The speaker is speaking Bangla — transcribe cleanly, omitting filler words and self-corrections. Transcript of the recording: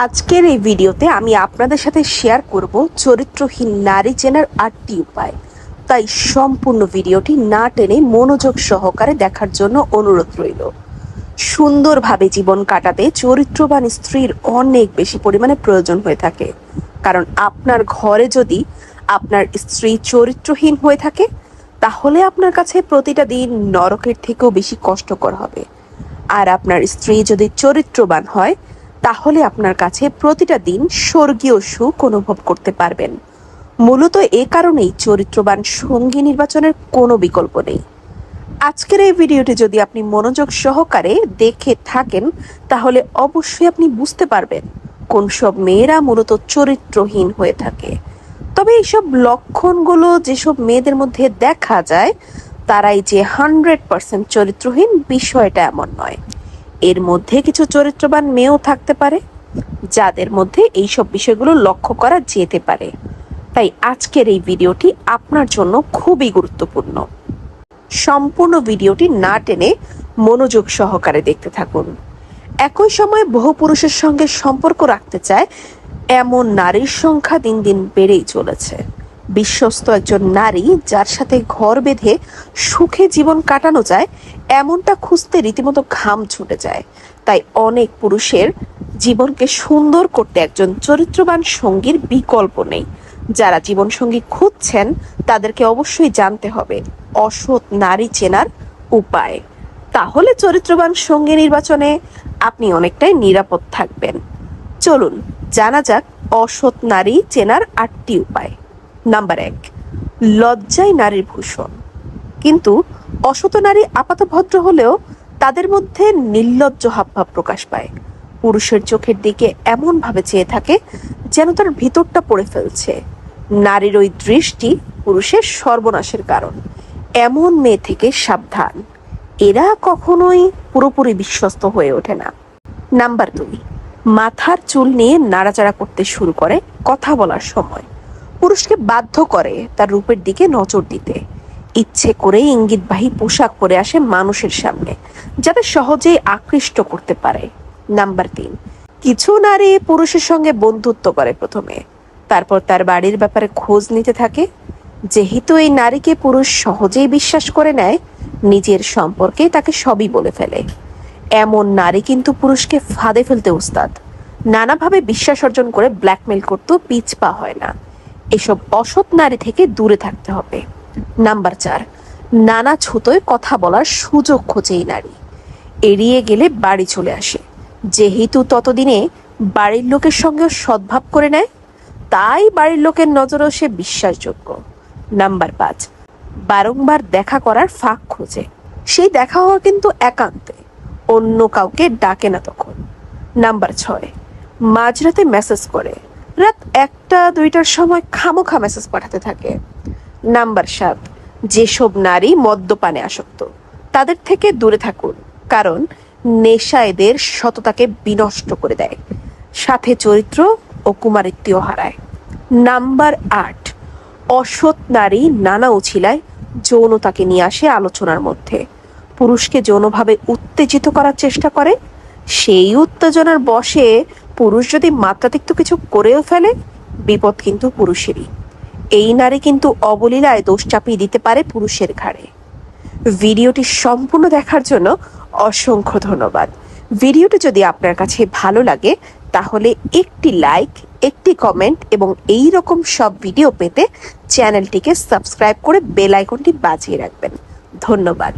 আজকের এই ভিডিওতে আমি আপনাদের সাথে শেয়ার করব চরিত্রহীন নারী চেনার 8টি উপায়। তাই সম্পূর্ণ ভিডিওটি না টেনে মনোযোগ সহকারে দেখার জন্য অনুরোধ রইল। সুন্দরভাবে জীবন কাটাতে চরিত্রবান স্ত্রীর অনেক বেশি পরিমাণে প্রয়োজন হয়ে থাকে, কারণ আপনার ঘরে যদি আপনার স্ত্রী চরিত্রহীন হয়ে থাকে তাহলে আপনার কাছে প্রতিটা দিন নরকের থেকেও বেশি কষ্টকর হবে। আর আপনার স্ত্রী যদি চরিত্রবান হয় তাহলে আপনার কাছে প্রতিটা দিন স্বর্গীয় সুখ অনুভব করতে পারবেন। মূলত এ কারণেই চরিত্রবান সঙ্গী নির্বাচনের কোনো বিকল্প নেই। আজকের এই ভিডিওটি যদি আপনি মনোযোগ সহকারে দেখে থাকেন তাহলে অবশ্যই আপনি বুঝতে পারবেন কোন সব মেয়েরা মূলত চরিত্রহীন হয়ে থাকে। তবে এইসব লক্ষণগুলো যেসব মেয়েদের মধ্যে দেখা যায় তারাই যে 100% চরিত্রহীন বিষয়টা এমন নয়। এর মধ্যে কিছু চরিত্রবান মেয়েও থাকতে পারে যাদের মধ্যে এইসব বিষয়গুলো লক্ষ্য করা যেতে পারে। তাই আজকের এই ভিডিওটি আপনার জন্য খুবই গুরুত্বপূর্ণ। সম্পূর্ণ ভিডিওটি না টেনে মনোযোগ সহকারে দেখতে থাকুন। একই সময়ে বহু পুরুষের সঙ্গে সম্পর্ক রাখতে চায় এমন নারীর সংখ্যা দিন দিন বেড়েই চলেছে। বিশ্বস্ত একজন নারী যার সাথে ঘর বেঁধে সুখে জীবন কাটানো যায় এমনটা খুঁজতে রীতিমতো ঘাম ছুটে যায়। তাই অনেক পুরুষের জীবনকে সুন্দর করতে একজন চরিত্রবান সঙ্গীর বিকল্প নেই। যারা জীবনসঙ্গী খুঁজছেন তাদেরকে অবশ্যই জানতে হবে অসৎ নারী চেনার উপায়। তাহলে চরিত্রবান সঙ্গী নির্বাচনে আপনি অনেকটাই নিরাপদ থাকবেন। চলুন জানা যাক অসৎ নারী চেনার 8টি উপায়। নাম্বার 1, লজ্জাই নারীর ভূষণ। কিন্তু অসৎ নারী আপাত ভদ্র হলেও তাদের মধ্যে নির্লজ্জ হাবভাব প্রকাশ পায়। পুরুষের চোখের দিকে এমন ভাবে চেয়ে থাকে যেন তার ভিতরটা পড়ে ফেলছে। নারীর ওই দৃষ্টি পুরুষের সর্বনাশের কারণ। এমন মেয়ে থেকে সাবধান, এরা কখনোই পুরোপুরি বিশ্বস্ত হয়ে ওঠে না। নাম্বার 2, মাথার চুল নিয়ে নাড়াচাড়া করতে শুরু করে কথা বলার সময়। পুরুষকে বাধ্য করে তার রূপের দিকে নজর দিতে। ইচ্ছে করে ইঙ্গিতবাহী পোশাক পরে আসে মানুষের সামনে যাতে সহজেই আকৃষ্ট করতে পারে। নাম্বার 3, কিছু নারী পুরুষের সঙ্গে বন্ধুত্ব করে প্রথমে, তারপর তার বাড়ির ব্যাপারে খোঁজ নিতে থাকে। যেহেতু এই নারীকে পুরুষ সহজেই বিশ্বাস করে নেয়, নিজের সম্পর্কে তাকে সবই বলে ফেলে। এমন নারী কিন্তু পুরুষকে ফাঁদে ফেলতে উস্তাদ। নানাভাবে বিশ্বাস অর্জন করে ব্ল্যাকমেল করতেও পিছপা হয় না। এসব অসৎ নারী থেকে দূরে থাকতে হবে। নাম্বার 4, নানা ছুতোয় কথা বলার সুযোগ খোঁজে এই নারী। এড়িয়ে গেলে বাড়ি চলে আসে, যেহেতু ততদিনে বাড়ির লোকের সঙ্গে সদ্ভাব করে নেয়, তাই বাড়ির লোকের নজরেও সে বিশ্বাসযোগ্য। নাম্বার 5, বারংবার দেখা করার ফাঁক খোঁজে। সেই দেখা হওয়া কিন্তু একান্তে, অন্য কাউকে ডাকে না তখন। নাম্বার 6, মাঝরাতে মেসেজ করে, রাত 1টা-2টার সময় খামোখা মেসেজ পাঠাতে থাকে। নাম্বার 7, যেসব নারী মদ্যপানে আসক্ত তাদের থেকে দূরে থাকুন, কারণ নেশা এদের সততাকে বিনষ্ট করে দেয়, সাথে চরিত্র ও কুমারিত্বও হারায়। নাম্বার 8, অসৎ নারী নানা উছিলায় যৌনতাকে নিয়ে আসে আলোচনার মধ্যে। পুরুষকে যৌনভাবে উত্তেজিত করার চেষ্টা করে। সেই উত্তেজনার বশে পুরুষ যদি মাত্রাতিরিক্ত কিছু করেও ফেলে, বিপদ কিন্তু পুরুষেরই। এই নারী কিন্তু অবলীলায় দোষ চাপিয়ে দিতে পারে পুরুষের ঘাড়ে। ভিডিওটি সম্পূর্ণ দেখার জন্য অসংখ্য ধন্যবাদ। ভিডিওটি যদি আপনার কাছে ভালো লাগে তাহলে একটি লাইক, একটি কমেন্ট এবং এই রকম সব ভিডিও পেতে চ্যানেলটিকে সাবস্ক্রাইব করে বেল আইকনটি বাজিয়ে রাখবেন। ধন্যবাদ।